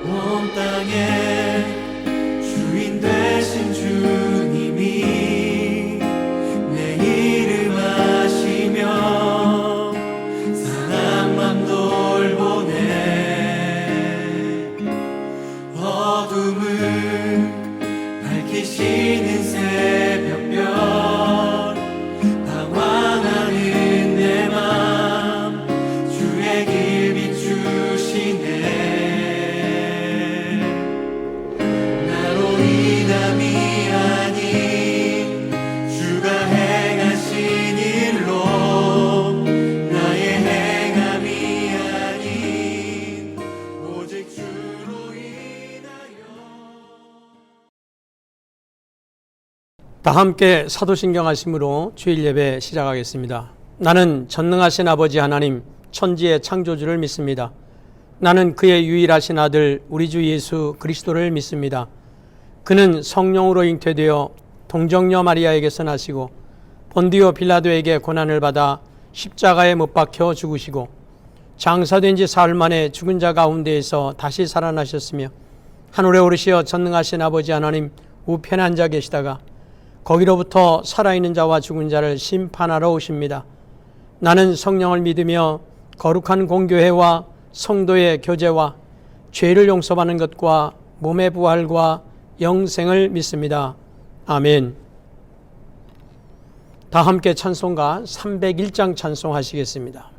온 땅의 주인 되신 주님이 내 이름 아시며 사랑만 돌보네. 어둠을 밝히시는 새벽별, 방황하는 내 맘 주의 길 비추시네. 나로 인함이 아닌 주가 행하신 일로, 나의 행함이 아닌 오직 주로 인하여. 다 함께 사도신경 하심으로 주일 예배 시작하겠습니다. 나는 전능하신 아버지 하나님 천지의 창조주를 믿습니다. 나는 그의 유일하신 아들 우리 주 예수 그리스도를 믿습니다. 그는 성령으로 잉태되어 동정녀 마리아에게서 나시고 본디오 빌라도에게 고난을 받아 십자가에 못 박혀 죽으시고 장사된 지 사흘 만에 죽은 자 가운데에서 다시 살아나셨으며 하늘에 오르시어 전능하신 아버지 하나님 우편에 앉아 계시다가 거기로부터 살아있는 자와 죽은 자를 심판하러 오십니다. 나는 성령을 믿으며 거룩한 공교회와 성도의 교제와 죄를 용서받는 것과 몸의 부활과 영생을 믿습니다. 아멘. 다 함께 찬송가 301장 찬송하시겠습니다.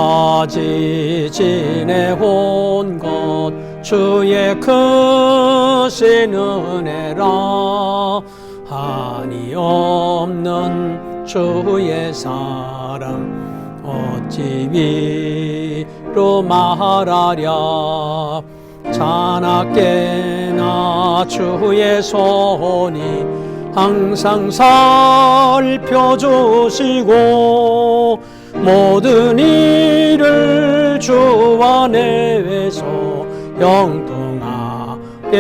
지금까지 지내온 것 주의 크신 은혜라. 한이 없는 주의 사랑 어찌 위로 말하랴. 자나깨나 주의 손이 항상 살펴주시고 모든 일을 주 안에서 영통하게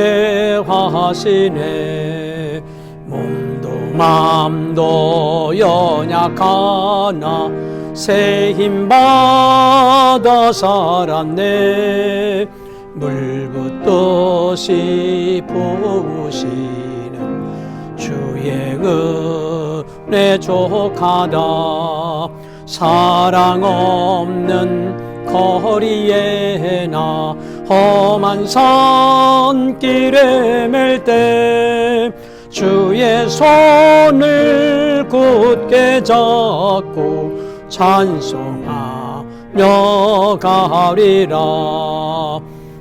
하시네. 몸도 마음도 연약하나 새 힘 받아 살았네. 물붓듯이 부으시는 주의 은혜 족하다. 사랑 없는 거리에나 험한 산길에 맬 때 주의 손을 굳게 잡고 찬송하며 가리라.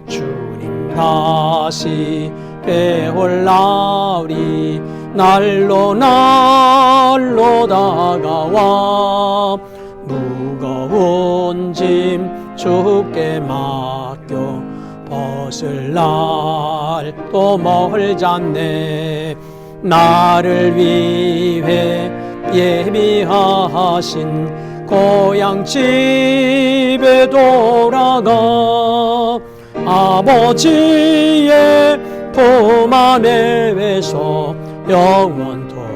주님 다시 배올 날이 날로 날로 다가와 무거운 짐 주께 맡겨 벗을 날도 멀잖네. 나를 위해 예비하신 고향 집에 돌아가 아버지의 품 안에서 영원토록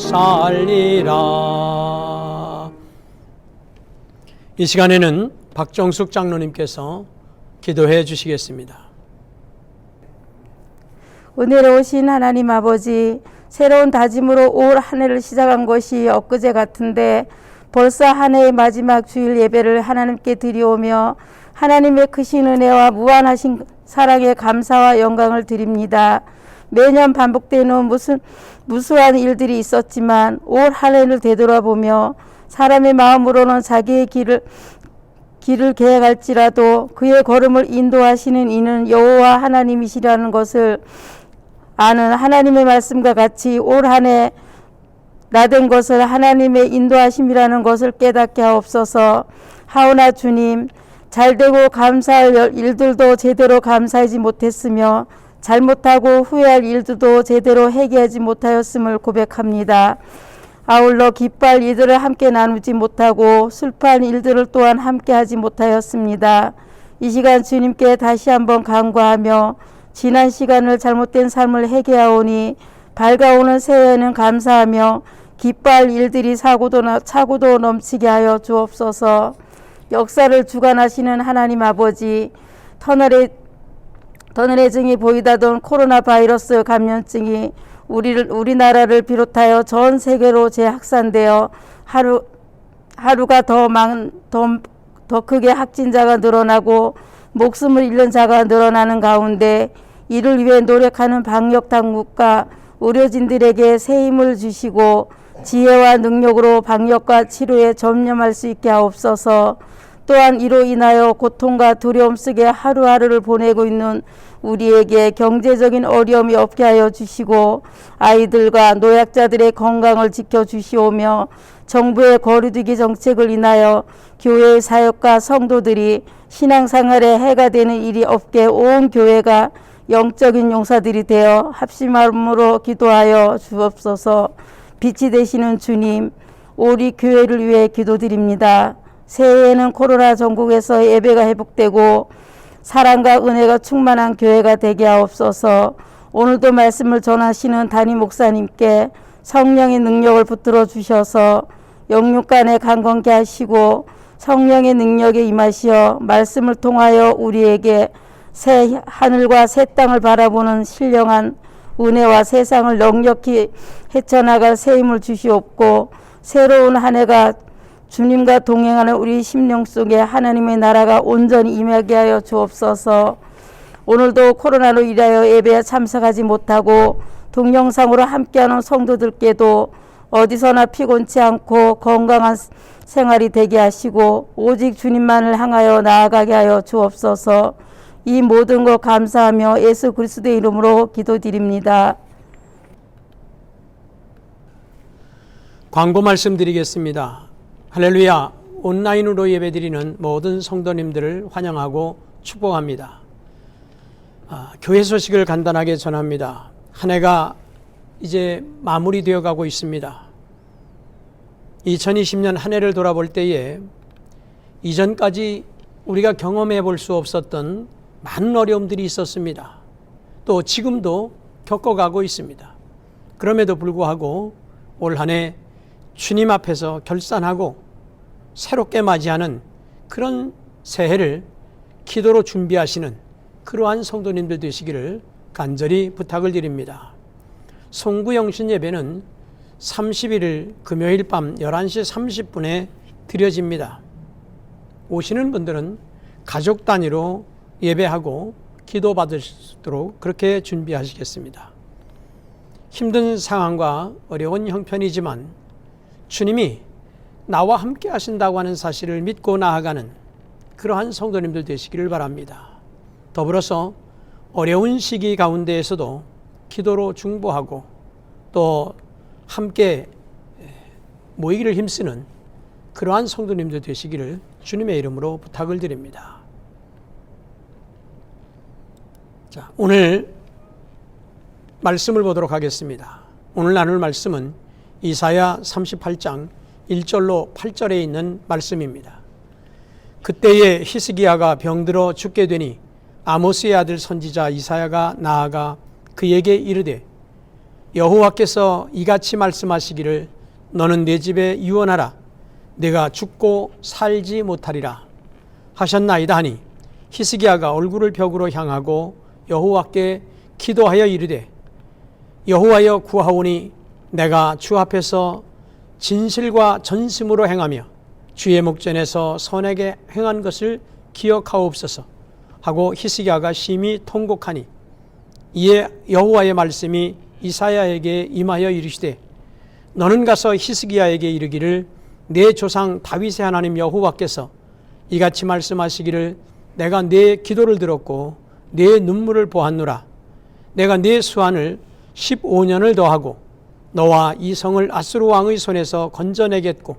살리라. 이 시간에는 박정숙 장로님께서 기도해 주시겠습니다. 은혜로 오신 하나님 아버지, 새로운 다짐으로 올 한 해를 시작한 것이 엊그제 같은데 벌써 한 해의 마지막 주일 예배를 하나님께 드리오며 하나님의 크신 은혜와 무한하신 사랑에 감사와 영광을 드립니다. 매년 반복되는 무수한 일들이 있었지만 올 한 해를 되돌아보며 사람의 마음으로는 자기의 길을 계획할지라도 그의 걸음을 인도하시는 이는 여호와 하나님이시라는 것을 아는 하나님의 말씀과 같이 올 한 해 나된 것을 하나님의 인도하심이라는 것을 깨닫게 하옵소서. 하오나 주님, 잘되고 감사할 일들도 제대로 감사하지 못했으며 잘못하고 후회할 일들도 제대로 회개하지 못하였음을 고백합니다. 아울러 기뻐할 일들을 함께 나누지 못하고 슬퍼한 일들을 또한 함께 하지 못하였습니다. 이 시간 주님께 다시 한번 간구하며 지난 시간을 잘못된 삶을 회개하오니 밝아오는 새해에는 감사하며 기뻐할 일들이 차고도 넘치게 하여 주옵소서. 역사를 주관하시는 하나님 아버지, 터널의 증이 보이다던 코로나 바이러스 감염증이 우리나라를 비롯하여 전 세계로 재확산되어 하루가 더 크게 확진자가 늘어나고 목숨을 잃는 자가 늘어나는 가운데 이를 위해 노력하는 방역 당국과 의료진들에게 새 힘을 주시고 지혜와 능력으로 방역과 치료에 전념할 수 있게 하옵소서. 또한 이로 인하여 고통과 두려움 속에 하루하루를 보내고 있는 우리에게 경제적인 어려움이 없게 하여 주시고 아이들과 노약자들의 건강을 지켜주시오며 정부의 거리두기 정책을 인하여 교회의 사역과 성도들이 신앙생활에 해가 되는 일이 없게 온 교회가 영적인 용사들이 되어 합심함으로 기도하여 주옵소서. 빛이 되시는 주님, 우리 교회를 위해 기도드립니다. 새해에는 코로나 전국에서 예배가 회복되고 사랑과 은혜가 충만한 교회가 되게 하옵소서. 오늘도 말씀을 전하시는 담임 목사님께 성령의 능력을 붙들어 주셔서 영육간에 강건케 하시고 성령의 능력에 임하시어 말씀을 통하여 우리에게 새 하늘과 새 땅을 바라보는 신령한 은혜와 세상을 넉넉히 헤쳐나갈 새 힘을 주시옵고 새로운 한 해가 주님과 동행하는 우리 심령 속에 하나님의 나라가 온전히 임하게 하여 주옵소서. 오늘도 코로나로 인하여 예배에 참석하지 못하고 동영상으로 함께하는 성도들께도 어디서나 피곤치 않고 건강한 생활이 되게 하시고 오직 주님만을 향하여 나아가게 하여 주옵소서. 이 모든 것 감사하며 예수 그리스도의 이름으로 기도드립니다. 광고 말씀드리겠습니다. 할렐루야. 온라인으로 예배드리는 모든 성도님들을 환영하고 축복합니다. 교회 소식을 간단하게 전합니다. 한 해가 이제 마무리되어 가고 있습니다. 2020년 한 해를 돌아볼 때에 이전까지 우리가 경험해 볼 수 없었던 많은 어려움들이 있었습니다. 또 지금도 겪어가고 있습니다. 그럼에도 불구하고 올 한 해 주님 앞에서 결산하고 새롭게 맞이하는 그런 새해를 기도로 준비하시는 그러한 성도님들 되시기를 간절히 부탁을 드립니다. 송구영신 예배는 31일 금요일 밤 11시 30분에 드려집니다. 오시는 분들은 가족 단위로 예배하고 기도 받으시도록 그렇게 준비하시겠습니다. 힘든 상황과 어려운 형편이지만 주님이 나와 함께 하신다고 하는 사실을 믿고 나아가는 그러한 성도님들 되시기를 바랍니다. 더불어서 어려운 시기 가운데에서도 기도로 중보하고 또 함께 모이기를 힘쓰는 그러한 성도님들 되시기를 주님의 이름으로 부탁을 드립니다. 자, 오늘 말씀을 보도록 하겠습니다. 오늘 나눌 말씀은 이사야 38장 1절로 8절에 있는 말씀입니다. 그때에 히스기야가 병들어 죽게 되니 아모스의 아들 선지자 이사야가 나아가 그에게 이르되 여호와께서 이같이 말씀하시기를 너는 내 집에 유언하라. 내가 죽고 살지 못하리라 하셨나이다 하니 히스기야가 얼굴을 벽으로 향하고 여호와께 기도하여 이르되 여호와여 구하오니 내가 주 앞에서 진실과 전심으로 행하며 주의 목전에서 선하게 행한 것을 기억하옵소서 하고 히스기야가 심히 통곡하니 이에 여호와의 말씀이 이사야에게 임하여 이르시되 너는 가서 히스기야에게 이르기를 내 조상 다윗의 하나님 여호와께서 이같이 말씀하시기를 내가 내 기도를 들었고 내 눈물을 보았노라. 내가 내 수완을 15년을 더하고 너와 이 성을 아수르 왕의 손에서 건져내겠고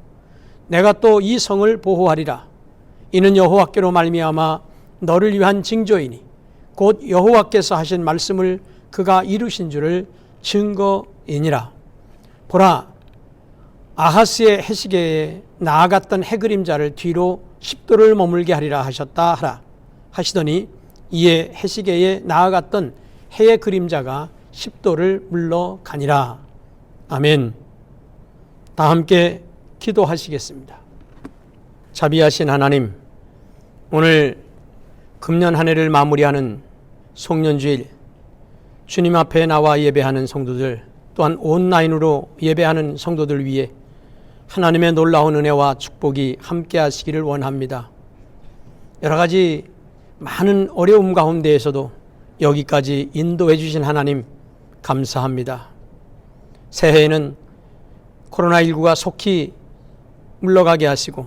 내가 또 이 성을 보호하리라. 이는 여호와께로 말미암아 너를 위한 징조이니 곧 여호와께서 하신 말씀을 그가 이루신 줄을 증거이니라. 보라, 아하스의 해시계에 나아갔던 해그림자를 뒤로 10도를 머물게 하리라 하셨다 하라 하시더니 이에 해시계에 나아갔던 해의 그림자가 10도를 물러가니라. 아멘. 다 함께 기도하시겠습니다. 자비하신 하나님, 오늘 금년 한 해를 마무리하는 송년주일, 주님 앞에 나와 예배하는 성도들, 또한 온라인으로 예배하는 성도들 위해 하나님의 놀라운 은혜와 축복이 함께 하시기를 원합니다. 여러 가지 많은 어려움 가운데에서도 여기까지 인도해 주신 하나님 감사합니다. 새해에는 코로나19가 속히 물러가게 하시고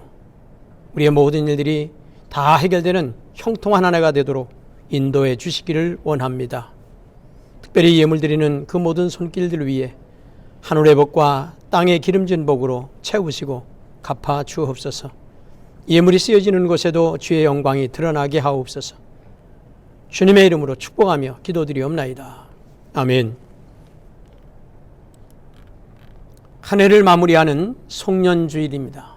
우리의 모든 일들이 다 해결되는 형통한 한 해가 되도록 인도해 주시기를 원합니다. 특별히 예물 드리는 그 모든 손길들 위해 하늘의 복과 땅의 기름진 복으로 채우시고 갚아 주옵소서. 예물이 쓰여지는 곳에도 주의 영광이 드러나게 하옵소서. 주님의 이름으로 축복하며 기도드리옵나이다. 아멘. 한 해를 마무리하는 송년주일입니다.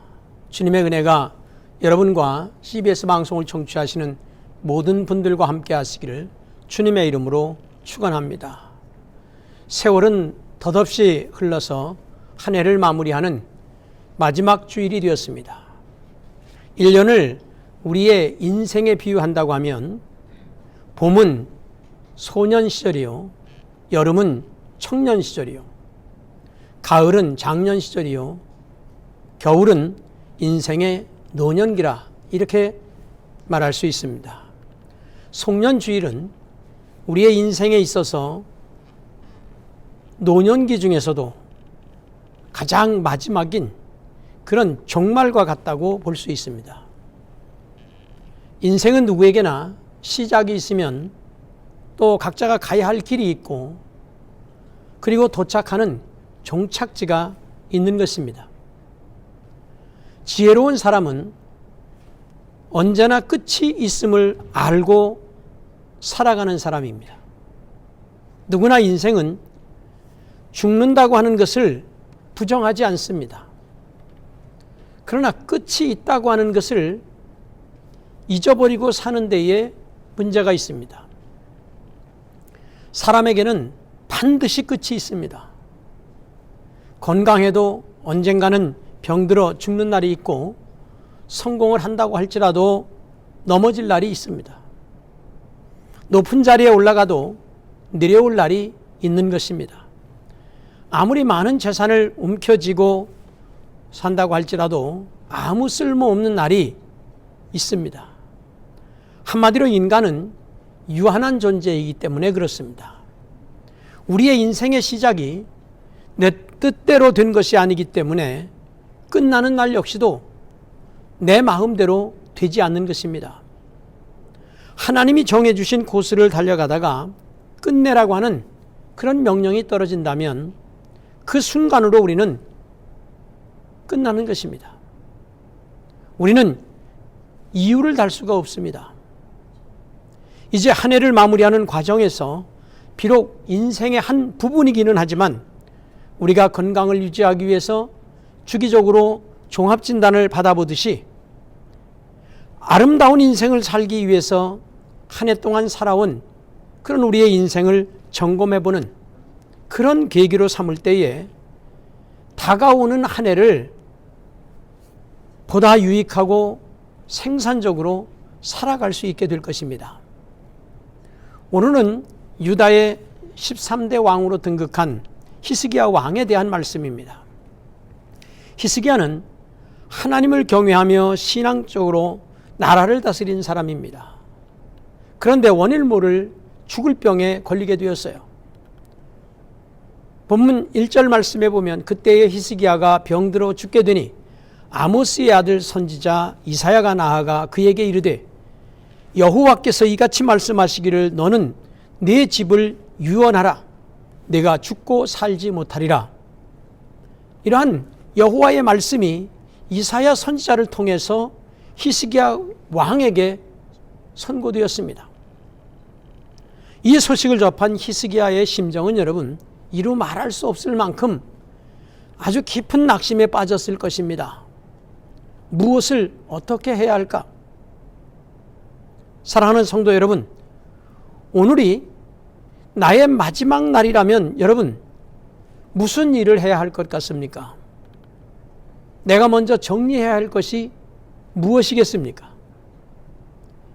주님의 은혜가 여러분과 CBS 방송을 청취하시는 모든 분들과 함께 하시기를 주님의 이름으로 축원합니다. 세월은 덧없이 흘러서 한 해를 마무리하는 마지막 주일이 되었습니다. 1년을 우리의 인생에 비유한다고 하면 봄은 소년 시절이요, 여름은 청년 시절이요, 가을은 장년 시절이요, 겨울은 인생의 노년기라 이렇게 말할 수 있습니다. 송년주일은 우리의 인생에 있어서 노년기 중에서도 가장 마지막인 그런 종말과 같다고 볼 수 있습니다. 인생은 누구에게나 시작이 있으면 또 각자가 가야 할 길이 있고 그리고 도착하는 종착지가 있는 것입니다. 지혜로운 사람은 언제나 끝이 있음을 알고 살아가는 사람입니다. 누구나 인생은 죽는다고 하는 것을 부정하지 않습니다. 그러나 끝이 있다고 하는 것을 잊어버리고 사는 데에 문제가 있습니다. 사람에게는 반드시 끝이 있습니다. 건강해도 언젠가는 병들어 죽는 날이 있고 성공을 한다고 할지라도 넘어질 날이 있습니다. 높은 자리에 올라가도 내려올 날이 있는 것입니다. 아무리 많은 재산을 움켜쥐고 산다고 할지라도 아무 쓸모없는 날이 있습니다. 한마디로 인간은 유한한 존재이기 때문에 그렇습니다. 우리의 인생의 시작이 내 뜻대로 된 것이 아니기 때문에 끝나는 날 역시도 내 마음대로 되지 않는 것입니다. 하나님이 정해주신 코스를 달려가다가 끝내라고 하는 그런 명령이 떨어진다면 그 순간으로 우리는 끝나는 것입니다. 우리는 이유를 달 수가 없습니다. 이제 한 해를 마무리하는 과정에서 비록 인생의 한 부분이기는 하지만 우리가 건강을 유지하기 위해서 주기적으로 종합진단을 받아보듯이 아름다운 인생을 살기 위해서 한 해 동안 살아온 그런 우리의 인생을 점검해보는 그런 계기로 삼을 때에 다가오는 한 해를 보다 유익하고 생산적으로 살아갈 수 있게 될 것입니다. 오늘은 유다의 13대 왕으로 등극한 히스기야 왕에 대한 말씀입니다. 히스기야는 하나님을 경외하며 신앙적으로 나라를 다스린 사람입니다. 그런데 원일 모를 죽을 병에 걸리게 되었어요. 본문 1절 말씀에 보면 그때의 히스기야가 병들어 죽게 되니 아모스의 아들 선지자 이사야가 나아가 그에게 이르되 여호와께서 이같이 말씀하시기를 너는 내 집을 유언하라. 내가 죽고 살지 못하리라. 이러한 여호와의 말씀이 이사야 선지자를 통해서 히스기야 왕에게 선고되었습니다. 이 소식을 접한 히스기야의 심정은 여러분 이루 말할 수 없을 만큼 아주 깊은 낙심에 빠졌을 것입니다. 무엇을 어떻게 해야 할까? 사랑하는 성도 여러분, 오늘이 나의 마지막 날이라면 여러분 무슨 일을 해야 할 것 같습니까? 내가 먼저 정리해야 할 것이 무엇이겠습니까?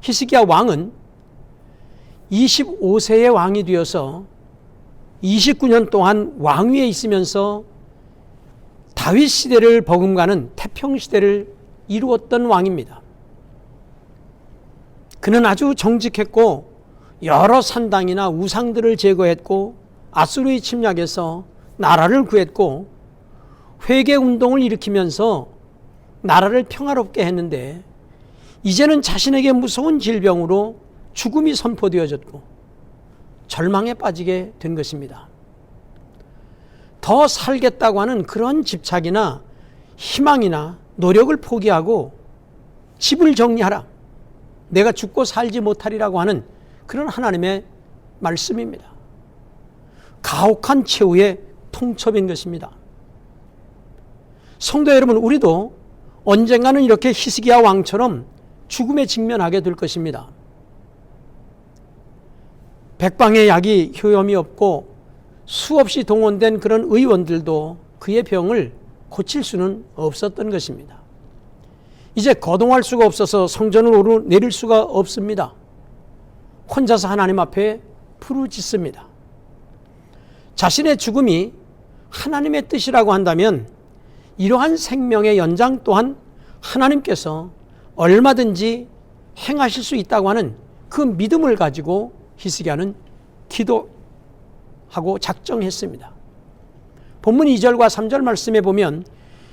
히스기야 왕은 25세의 왕이 되어서 29년 동안 왕위에 있으면서 다윗 시대를 버금가는 태평 시대를 이루었던 왕입니다. 그는 아주 정직했고 여러 산당이나 우상들을 제거했고 아수르의 침략에서 나라를 구했고 회개 운동을 일으키면서 나라를 평화롭게 했는데 이제는 자신에게 무서운 질병으로 죽음이 선포되어졌고 절망에 빠지게 된 것입니다. 더 살겠다고 하는 그런 집착이나 희망이나 노력을 포기하고 집을 정리하라. 내가 죽고 살지 못하리라고 하는 그런 하나님의 말씀입니다. 가혹한 최후의 통첩인 것입니다. 성도 여러분, 우리도 언젠가는 이렇게 히스기야 왕처럼 죽음에 직면하게 될 것입니다. 백방의 약이 효험이 없고 수없이 동원된 그런 의원들도 그의 병을 고칠 수는 없었던 것입니다. 이제 거동할 수가 없어서 성전을 오르내릴 수가 없습니다. 혼자서 하나님 앞에 부르짖습니다. 자신의 죽음이 하나님의 뜻이라고 한다면 이러한 생명의 연장 또한 하나님께서 얼마든지 행하실 수 있다고 하는 그 믿음을 가지고 히스기야는 기도하고 작정했습니다. 본문 2절과 3절 말씀에 보면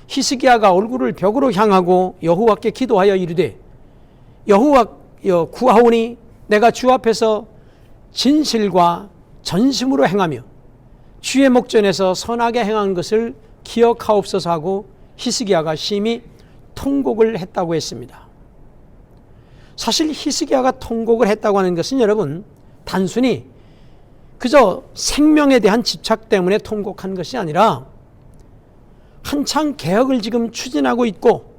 히스기야가 얼굴을 벽으로 향하고 여호와께 기도하여 이르되 여호와여 구하오니 내가 주 앞에서 진실과 전심으로 행하며 주의 목전에서 선하게 행한 것을 기억하옵소서 하고 히스기야가 심히 통곡을 했다고 했습니다. 사실 히스기야가 통곡을 했다고 하는 것은 여러분 단순히 그저 생명에 대한 집착 때문에 통곡한 것이 아니라 한창 개혁을 지금 추진하고 있고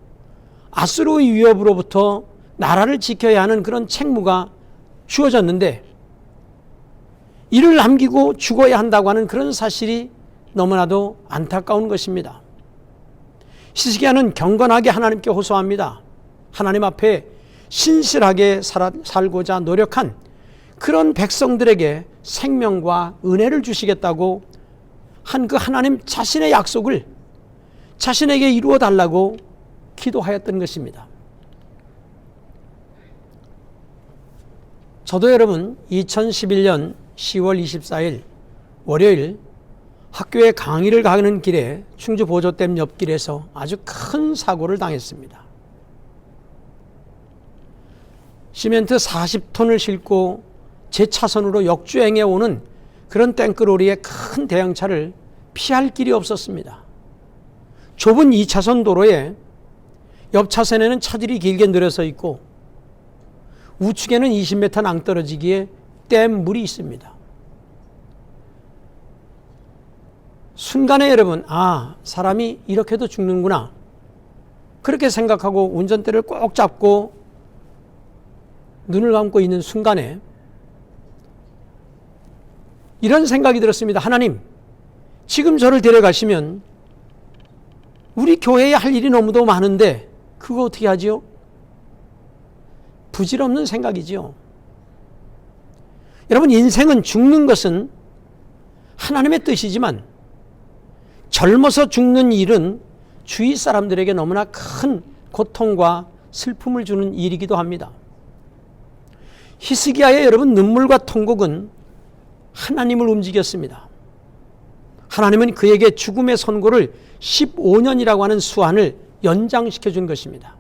아수르의 위협으로부터 나라를 지켜야 하는 그런 책무가 주어졌는데 이를 남기고 죽어야 한다고 하는 그런 사실이 너무나도 안타까운 것입니다. 히스기야는 경건하게 하나님께 호소합니다. 하나님 앞에 신실하게 살고자 노력한 그런 백성들에게 생명과 은혜를 주시겠다고 한 그 하나님 자신의 약속을 자신에게 이루어 달라고 기도하였던 것입니다. 저도 여러분 2011년 10월 24일 월요일 학교에 강의를 가는 길에 충주 보조댐 옆길에서 아주 큰 사고를 당했습니다. 시멘트 40톤을 싣고 제 차선으로 역주행해 오는 그런 탱크로리의 큰 대형차를 피할 길이 없었습니다. 좁은 2차선 도로에 옆 차선에는 차들이 길게 늘어서 있고 우측에는 20m 낭떠러지기에 댐 물이 있습니다. 순간에 여러분, 사람이 이렇게도 죽는구나. 그렇게 생각하고 운전대를 꼭 잡고 눈을 감고 있는 순간에 이런 생각이 들었습니다. 하나님, 지금 저를 데려가시면 우리 교회에 할 일이 너무도 많은데 그거 어떻게 하지요? 부질없는 생각이지요. 여러분, 인생은 죽는 것은 하나님의 뜻이지만 젊어서 죽는 일은 주위 사람들에게 너무나 큰 고통과 슬픔을 주는 일이기도 합니다. 히스기야의 여러분 눈물과 통곡은 하나님을 움직였습니다. 하나님은 그에게 죽음의 선고를 15년이라고 하는 수한을 연장시켜 준 것입니다.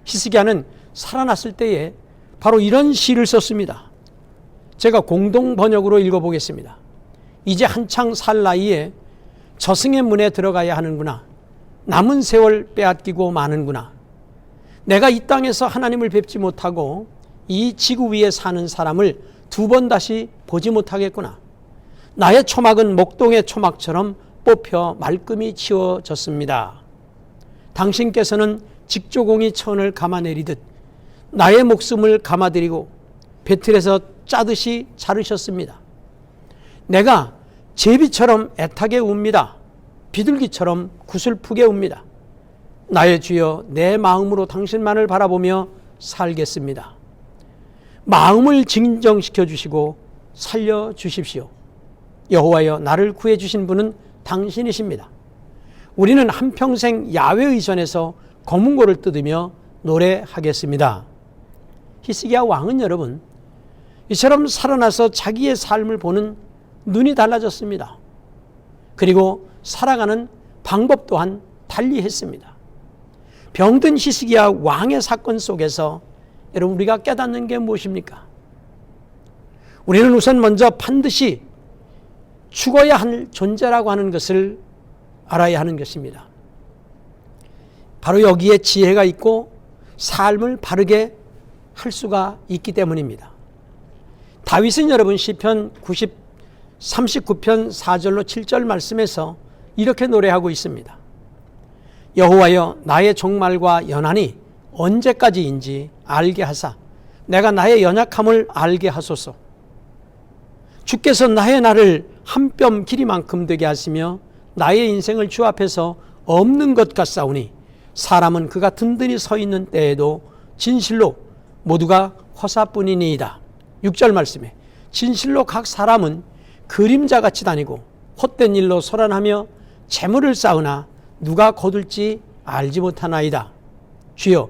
히스기야는 살아났을 때에 바로 이런 시를 썼습니다. 제가 공동 번역으로 읽어보겠습니다. 이제 한창 살 나이에 저승의 문에 들어가야 하는구나. 남은 세월 빼앗기고 마는구나. 내가 이 땅에서 하나님을 뵙지 못하고 이 지구 위에 사는 사람을 두 번 다시 보지 못하겠구나. 나의 초막은 목동의 초막처럼 뽑혀 말끔히 치워졌습니다. 당신께서는 직조공이 천을 감아내리듯 나의 목숨을 감아드리고 배틀에서 짜듯이 자르셨습니다. 내가 제비처럼 애타게 웁니다. 비둘기처럼 구슬프게 웁니다. 나의 주여, 내 마음으로 당신만을 바라보며 살겠습니다. 마음을 진정시켜 주시고 살려주십시오. 여호와여, 나를 구해주신 분은 당신이십니다. 우리는 한평생 야훼 의전에서 검은고를 뜯으며 노래하겠습니다. 히스기야 왕은 여러분, 이처럼 살아나서 자기의 삶을 보는 눈이 달라졌습니다. 그리고 살아가는 방법 또한 달리했습니다. 병든 히스기야 왕의 사건 속에서 여러분, 우리가 깨닫는 게 무엇입니까? 우리는 우선 먼저 반드시 죽어야 할 존재라고 하는 것을 알아야 하는 것입니다. 바로 여기에 지혜가 있고 삶을 바르게 할 수가 있기 때문입니다. 다윗은 여러분 시편 39편 4절로 7절 말씀에서 이렇게 노래하고 있습니다. 여호와여, 나의 종말과 연한이 언제까지인지 알게 하사 내가 나의 연약함을 알게 하소서. 주께서 나의 날을 한 뼘 길이만큼 되게 하시며 나의 인생을 주 앞에서 없는 것 같사오니 사람은 그가 든든히 서 있는 때에도 진실로 모두가 허사뿐이니이다. 6절 말씀에 진실로 각 사람은 그림자같이 다니고 헛된 일로 소란하며 재물을 쌓으나 누가 거둘지 알지 못하나이다. 주여,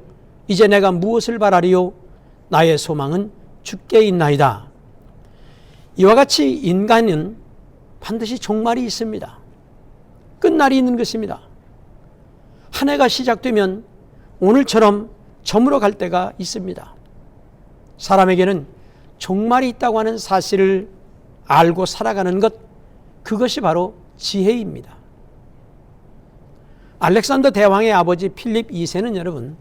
이제 내가 무엇을 바라리요? 나의 소망은 주께 있나이다. 이와 같이 인간은 반드시 종말이 있습니다. 끝날이 있는 것입니다. 한 해가 시작되면 오늘처럼 저물어 갈 때가 있습니다. 사람에게는 종말이 있다고 하는 사실을 알고 살아가는 것, 그것이 바로 지혜입니다. 알렉산더 대왕의 아버지 필립 2세는 여러분,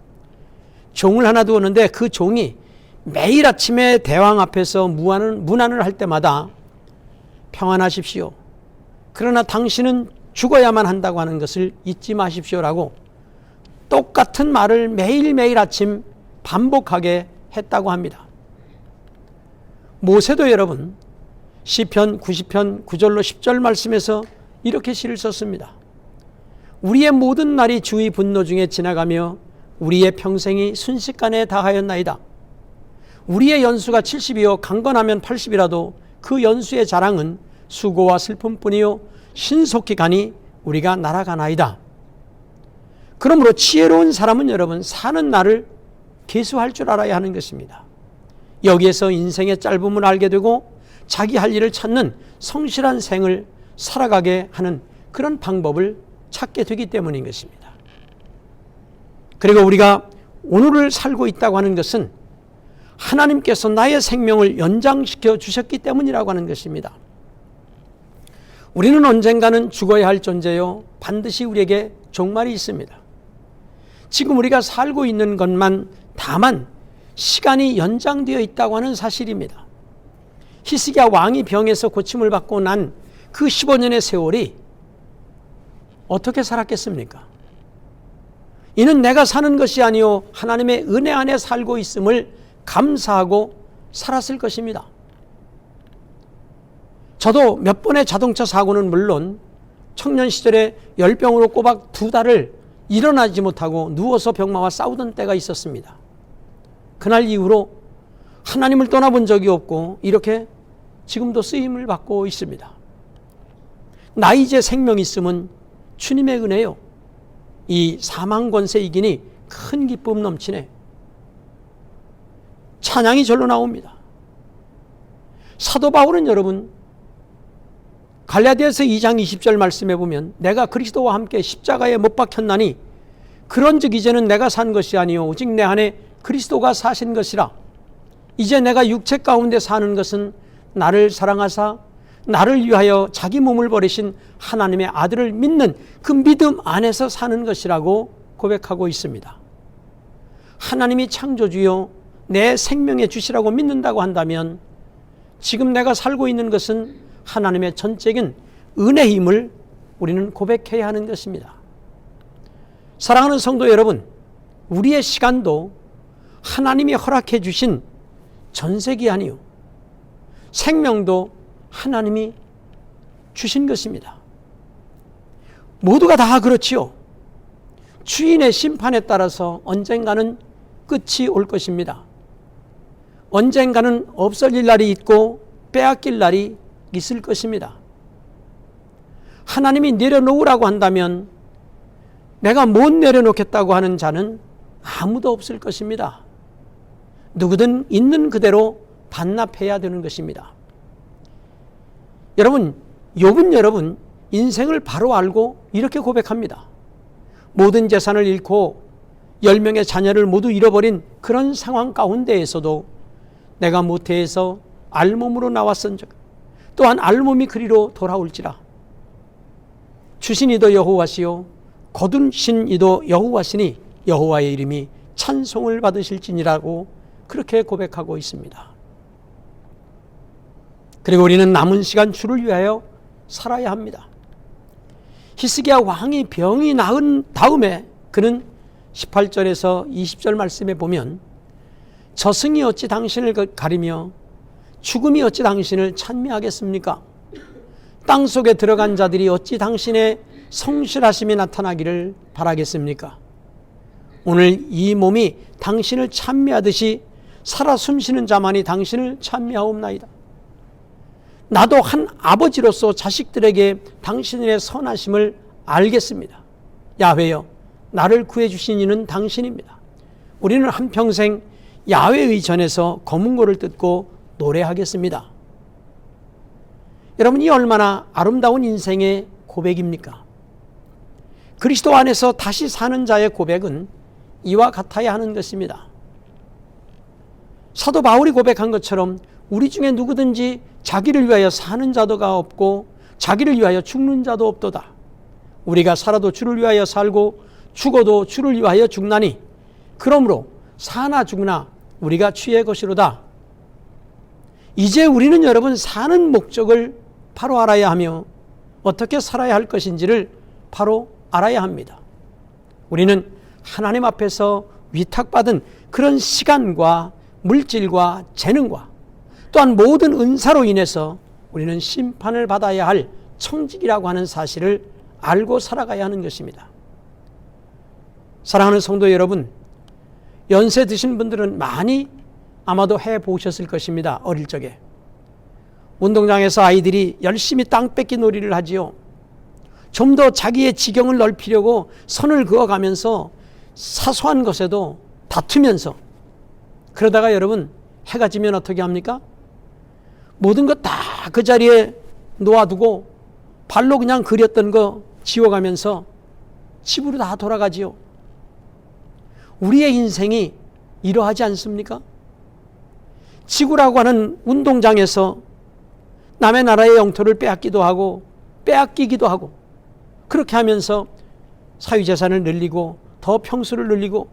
종을 하나 두었는데 그 종이 매일 아침에 대왕 앞에서 문안을 할 때마다 평안하십시오. 그러나 당신은 죽어야만 한다고 하는 것을 잊지 마십시오라고 똑같은 말을 매일매일 아침 반복하게 했다고 합니다. 모세도 여러분 시편 90편 9절로 10절 말씀에서 이렇게 시를 썼습니다. 우리의 모든 날이 주의 분노 중에 지나가며 우리의 평생이 순식간에 다하였나이다. 우리의 연수가 70이요 강건하면 80이라도 그 연수의 자랑은 수고와 슬픔뿐이요 신속히 가니 우리가 날아가나이다. 그러므로 지혜로운 사람은 여러분 사는 날을 계수할 줄 알아야 하는 것입니다. 여기에서 인생의 짧음을 알게 되고 자기 할 일을 찾는 성실한 생을 살아가게 하는 그런 방법을 찾게 되기 때문인 것입니다. 그리고 우리가 오늘을 살고 있다고 하는 것은 하나님께서 나의 생명을 연장시켜 주셨기 때문이라고 하는 것입니다. 우리는 언젠가는 죽어야 할 존재요, 반드시 우리에게 종말이 있습니다. 지금 우리가 살고 있는 것만 다만 시간이 연장되어 있다고 하는 사실입니다. 히스기야 왕이 병에서 고침을 받고 난 그 15년의 세월이 어떻게 살았겠습니까? 이는 내가 사는 것이 아니요 하나님의 은혜 안에 살고 있음을 감사하고 살았을 것입니다. 저도 몇 번의 자동차 사고는 물론 청년 시절에 열병으로 꼬박 2달을 일어나지 못하고 누워서 병마와 싸우던 때가 있었습니다. 그날 이후로 하나님을 떠나본 적이 없고 이렇게 지금도 쓰임을 받고 있습니다. 나 이제 생명 있음은 주님의 은혜요. 이 사망 권세 이기니 큰 기쁨 넘치네. 찬양이 절로 나옵니다. 사도 바울은 여러분 갈라디아서 2장 20절 말씀해 보면 내가 그리스도와 함께 십자가에 못 박혔나니 그런즉 이제는 내가 산 것이 아니요 오직 내 안에 그리스도가 사신 것이라. 이제 내가 육체 가운데 사는 것은 나를 사랑하사 나를 위하여 자기 몸을 버리신 하나님의 아들을 믿는 그 믿음 안에서 사는 것이라고 고백하고 있습니다. 하나님이 창조주요 내 생명의 주시라고 믿는다고 한다면 지금 내가 살고 있는 것은 하나님의 전적인 은혜임을 우리는 고백해야 하는 것입니다. 사랑하는 성도 여러분, 우리의 시간도 하나님이 허락해 주신 전세기 아니요 생명도 하나님이 주신 것입니다. 모두가 다 그렇지요. 주인의 심판에 따라서 언젠가는 끝이 올 것입니다. 언젠가는 없어질 날이 있고 빼앗길 날이 있을 것입니다. 하나님이 내려놓으라고 한다면 내가 못 내려놓겠다고 하는 자는 아무도 없을 것입니다. 누구든 있는 그대로 반납해야 되는 것입니다. 여러분, 욥은 여러분 인생을 바로 알고 이렇게 고백합니다. 모든 재산을 잃고 10명의 자녀를 모두 잃어버린 그런 상황 가운데에서도 내가 모태에서 알몸으로 나왔은즉 또한 알몸이 그리로 돌아올지라. 주신 이도 여호와시요 거두신 이도 여호와시니 여호와의 이름이 찬송을 받으실지니라고 그렇게 고백하고 있습니다. 그리고 우리는 남은 시간 주를 위하여 살아야 합니다. 히스기야 왕이 병이 나은 다음에 그는 18절에서 20절 말씀에 보면 저승이 어찌 당신을 가리며 죽음이 어찌 당신을 찬미하겠습니까? 땅속에 들어간 자들이 어찌 당신의 성실하심이 나타나기를 바라겠습니까? 오늘 이 몸이 당신을 찬미하듯이 살아 숨쉬는 자만이 당신을 찬미하옵나이다. 나도 한 아버지로서 자식들에게 당신의 선하심을 알겠습니다. 야훼여, 나를 구해주신 이는 당신입니다. 우리는 한평생 야훼의 전에서 검은고를 뜯고 노래하겠습니다. 여러분, 이 얼마나 아름다운 인생의 고백입니까? 그리스도 안에서 다시 사는 자의 고백은 이와 같아야 하는 것입니다. 사도 바울이 고백한 것처럼 우리 중에 누구든지 자기를 위하여 사는 자도가 없고 자기를 위하여 죽는 자도 없도다. 우리가 살아도 주를 위하여 살고 죽어도 주를 위하여 죽나니 그러므로 사나 죽으나 우리가 주의 것이로다. 이제 우리는 여러분 사는 목적을 바로 알아야 하며 어떻게 살아야 할 것인지를 바로 알아야 합니다. 우리는 하나님 앞에서 위탁받은 그런 시간과 물질과 재능과 또한 모든 은사로 인해서 우리는 심판을 받아야 할 청직이라고 하는 사실을 알고 살아가야 하는 것입니다. 사랑하는 성도 여러분, 연세 드신 분들은 많이 아마도 해보셨을 것입니다. 어릴 적에 운동장에서 아이들이 열심히 땅 뺏기 놀이를 하지요. 좀 더 자기의 지경을 넓히려고 선을 그어가면서 사소한 것에도 다투면서, 그러다가 여러분 해가 지면 어떻게 합니까? 모든 것 다 그 자리에 놓아두고 발로 그냥 그렸던 거 지워가면서 집으로 다 돌아가지요. 우리의 인생이 이러하지 않습니까? 지구라고 하는 운동장에서 남의 나라의 영토를 빼앗기도 하고 빼앗기기도 하고, 그렇게 하면서 사유재산을 늘리고 더 평수를 늘리고,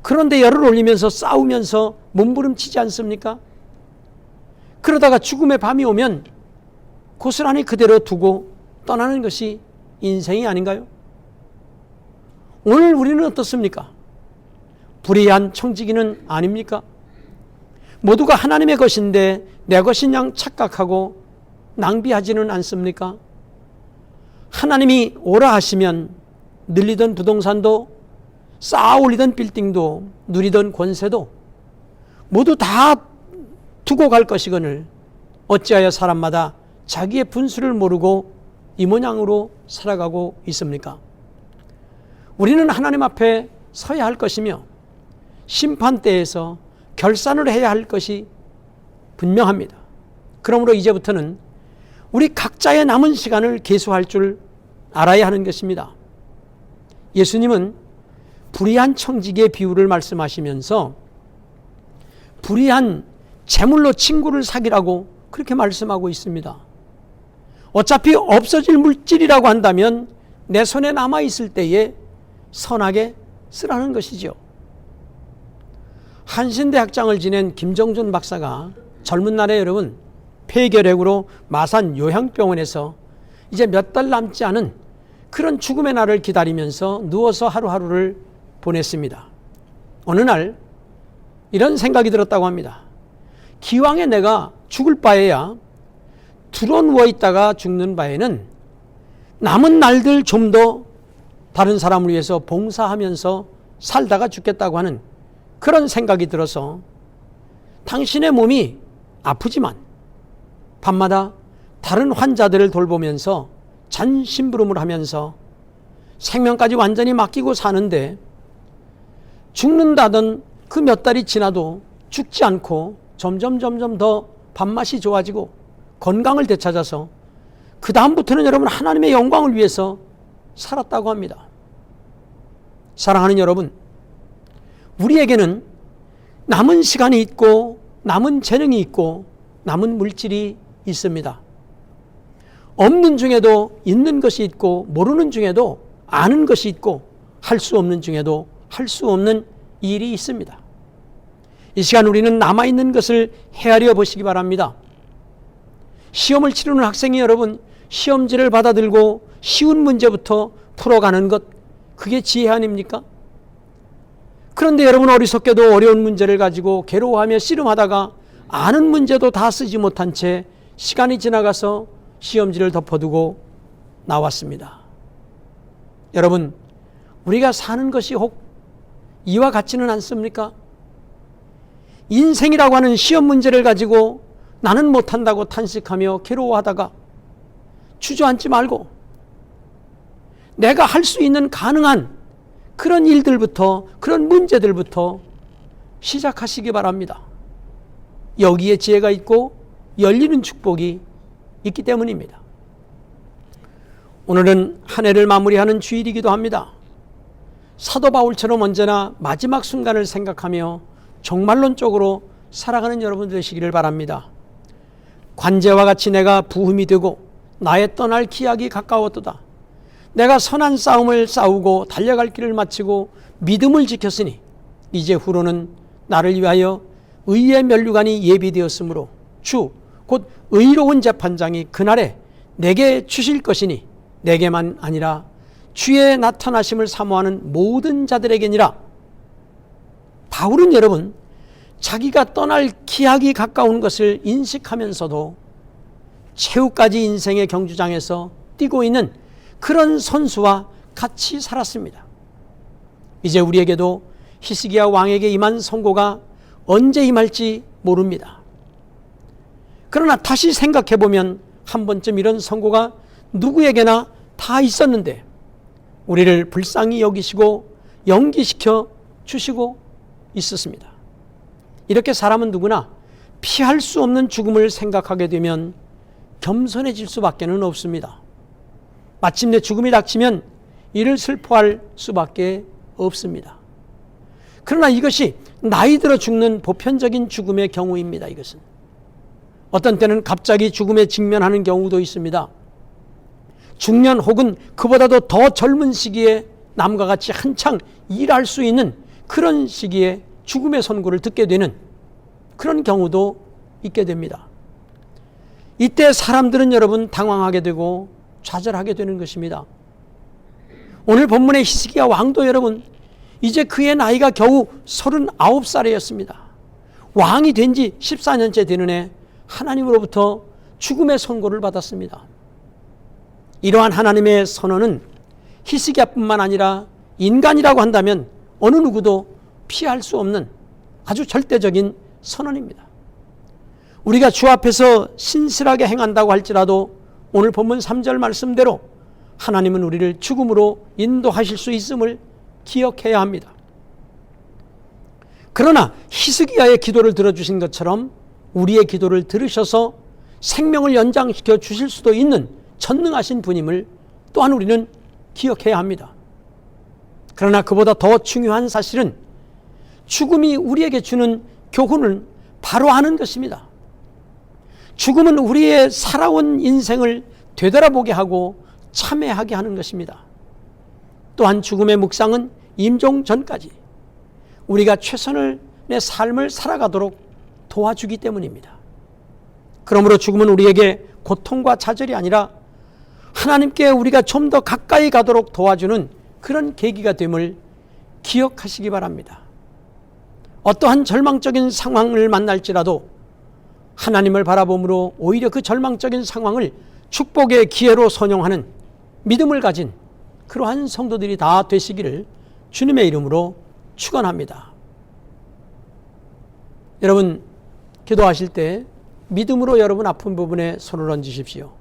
그런데 열을 올리면서 싸우면서 몸부림치지 않습니까? 그러다가 죽음의 밤이 오면 고스란히 그대로 두고 떠나는 것이 인생이 아닌가요? 오늘 우리는 어떻습니까? 불의한 청지기는 아닙니까? 모두가 하나님의 것인데 내 것인 양 착각하고 낭비하지는 않습니까? 하나님이 오라 하시면 늘리던 부동산도 쌓아 올리던 빌딩도 누리던 권세도 모두 다 두고 갈 것이거늘 어찌하여 사람마다 자기의 분수를 모르고 이 모양으로 살아가고 있습니까? 우리는 하나님 앞에 서야 할 것이며 심판대에서 결산을 해야 할 것이 분명합니다. 그러므로 이제부터는 우리 각자의 남은 시간을 계수할 줄 알아야 하는 것입니다. 예수님은 불의한 청지기의 비유를 말씀하시면서 불의한 재물로 친구를 사귀라고 그렇게 말씀하고 있습니다. 어차피 없어질 물질이라고 한다면 내 손에 남아있을 때에 선하게 쓰라는 것이죠. 한신대 학장을 지낸 김정준 박사가 젊은 날에 여러분 폐결핵으로 마산 요양병원에서 이제 몇 달 남지 않은 그런 죽음의 날을 기다리면서 누워서 하루하루를 보냈습니다. 어느 날 이런 생각이 들었다고 합니다. 기왕에 내가 죽을 바에야 들어 누워 있다가 죽는 바에는 남은 날들 좀 더 다른 사람을 위해서 봉사하면서 살다가 죽겠다고 하는 그런 생각이 들어서 당신의 몸이 아프지만 밤마다 다른 환자들을 돌보면서 잔심부름을 하면서 생명까지 완전히 맡기고 사는데 죽는다던 그 몇 달이 지나도 죽지 않고 점점 더 밥맛이 좋아지고 건강을 되찾아서 그 다음부터는 여러분 하나님의 영광을 위해서 살았다고 합니다. 사랑하는 여러분, 우리에게는 남은 시간이 있고 남은 재능이 있고 남은 물질이 있습니다. 없는 중에도 있는 것이 있고 모르는 중에도 아는 것이 있고 할 수 없는 중에도 할 수 없는 일이 있습니다. 이 시간 우리는 남아있는 것을 헤아려 보시기 바랍니다. 시험을 치르는 학생이 여러분 시험지를 받아들고 쉬운 문제부터 풀어가는 것, 그게 지혜 아닙니까? 그런데 여러분 어리석게도 어려운 문제를 가지고 괴로워하며 씨름하다가 아는 문제도 다 쓰지 못한 채 시간이 지나가서 시험지를 덮어두고 나왔습니다. 여러분, 우리가 사는 것이 혹 이와 같지는 않습니까? 인생이라고 하는 시험 문제를 가지고 나는 못한다고 탄식하며 괴로워하다가 주저앉지 말고 내가 할 수 있는 가능한 그런 일들부터, 그런 문제들부터 시작하시기 바랍니다. 여기에 지혜가 있고 열리는 축복이 있기 때문입니다. 오늘은 한 해를 마무리하는 주일이기도 합니다. 사도 바울처럼 언제나 마지막 순간을 생각하며 종말론적으로 살아가는 여러분 되시기를 바랍니다. 관제와 같이 내가 부흠이 되고 나의 떠날 기약이 가까웠도다. 내가 선한 싸움을 싸우고 달려갈 길을 마치고 믿음을 지켰으니 이제 후로는 나를 위하여 의의 면류관이 예비되었으므로 주 곧 의로운 재판장이 그날에 내게 주실 것이니 내게만 아니라 주의 나타나심을 사모하는 모든 자들에게니라. 바울은 여러분 자기가 떠날 기약이 가까운 것을 인식하면서도 최후까지 인생의 경주장에서 뛰고 있는 그런 선수와 같이 살았습니다. 이제 우리에게도 히스기야 왕에게 임한 선고가 언제 임할지 모릅니다. 그러나 다시 생각해보면 한 번쯤 이런 선고가 누구에게나 다 있었는데 우리를 불쌍히 여기시고 연기시켜 주시고 있었습니다. 이렇게 사람은 누구나 피할 수 없는 죽음을 생각하게 되면 겸손해질 수밖에 없습니다. 마침내 죽음이 닥치면 이를 슬퍼할 수밖에 없습니다. 그러나 이것이 나이 들어 죽는 보편적인 죽음의 경우입니다. 이것은 어떤 때는 갑자기 죽음에 직면하는 경우도 있습니다. 중년 혹은 그보다도 더 젊은 시기에 남과 같이 한창 일할 수 있는 그런 시기에 죽음의 선고를 듣게 되는 그런 경우도 있게 됩니다. 이때 사람들은 여러분 당황하게 되고 좌절하게 되는 것입니다. 오늘 본문의 히스기야 왕도 여러분 이제 그의 나이가 겨우 39살이었습니다. 왕이 된 지 14년째 되는 해 하나님으로부터 죽음의 선고를 받았습니다. 이러한 하나님의 선언은 히스기야뿐만 아니라 인간이라고 한다면 어느 누구도 피할 수 없는 아주 절대적인 선언입니다. 우리가 주 앞에서 신실하게 행한다고 할지라도 오늘 본문 3절 말씀대로 하나님은 우리를 죽음으로 인도하실 수 있음을 기억해야 합니다. 그러나 히스기야의 기도를 들어주신 것처럼 우리의 기도를 들으셔서 생명을 연장시켜 주실 수도 있는 전능하신 분임을 또한 우리는 기억해야 합니다. 그러나 그보다 더 중요한 사실은 죽음이 우리에게 주는 교훈을 바로 아는 것입니다. 죽음은 우리의 살아온 인생을 되돌아보게 하고 참회하게 하는 것입니다. 또한 죽음의 묵상은 임종 전까지 우리가 최선의 삶을 살아가도록 도와주기 때문입니다. 그러므로 죽음은 우리에게 고통과 좌절이 아니라 하나님께 우리가 좀 더 가까이 가도록 도와주는 그런 계기가 됨을 기억하시기 바랍니다. 어떠한 절망적인 상황을 만날지라도 하나님을 바라봄으로 오히려 그 절망적인 상황을 축복의 기회로 선용하는 믿음을 가진 그러한 성도들이 다 되시기를 주님의 이름으로 축원합니다. 여러분, 기도하실 때 믿음으로 여러분 아픈 부분에 손을 얹으십시오.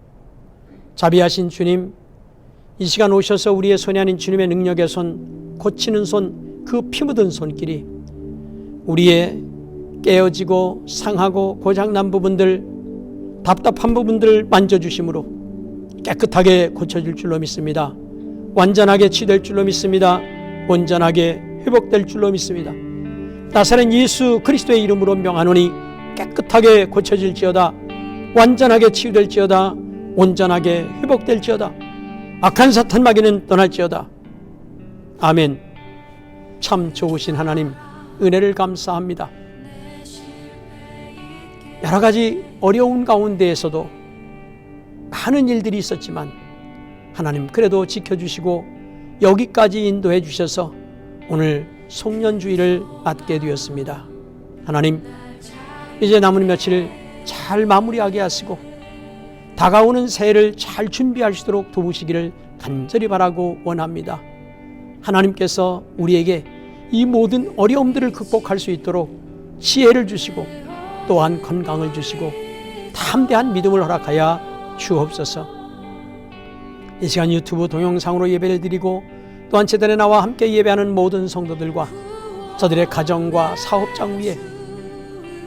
자비하신 주님, 이 시간 오셔서 우리의 손이 아닌 주님의 능력의 손, 고치는 손, 그 피 묻은 손길이 우리의 깨어지고 상하고 고장난 부분들, 답답한 부분들을 만져주심으로 깨끗하게 고쳐질 줄로 믿습니다. 완전하게 치유될 줄로 믿습니다. 온전하게 회복될 줄로 믿습니다. 나사렛 예수 그리스도의 이름으로 명하노니 깨끗하게 고쳐질지어다. 완전하게 치유될지어다. 온전하게 회복될지어다. 악한 사탄 마귀는 떠날지어다. 아멘. 참 좋으신 하나님, 은혜를 감사합니다. 여러 가지 어려운 가운데에서도 많은 일들이 있었지만 하나님 그래도 지켜주시고 여기까지 인도해 주셔서 오늘 송년주일을 맞게 되었습니다. 하나님, 이제 남은 며칠 잘 마무리하게 하시고 다가오는 새해를 잘 준비할 수 있도록 도우시기를 간절히 바라고 원합니다. 하나님께서 우리에게 이 모든 어려움들을 극복할 수 있도록 지혜를 주시고 또한 건강을 주시고 담대한 믿음을 허락하여 주옵소서. 이 시간 유튜브 동영상으로 예배를 드리고 또한 제단에 나와 함께 예배하는 모든 성도들과 저들의 가정과 사업장 위에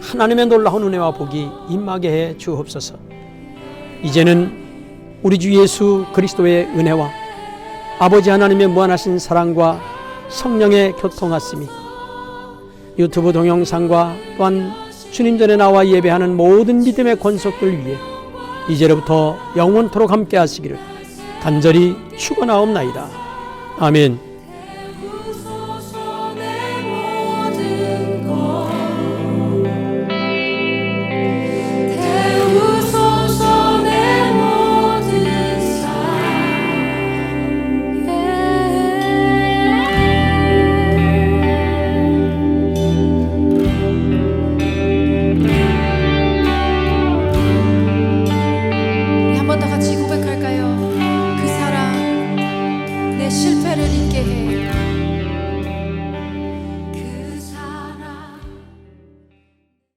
하나님의 놀라운 은혜와 복이 임하게 해 주옵소서. 이제는 우리 주 예수 그리스도의 은혜와 아버지 하나님의 무한하신 사랑과 성령의 교통하심이 유튜브 동영상과 또한 주님 전에 나와 예배하는 모든 믿음의 권속들 위에 이제로부터 영원토록 함께 하시기를 간절히 축원하옵나이다. 아멘.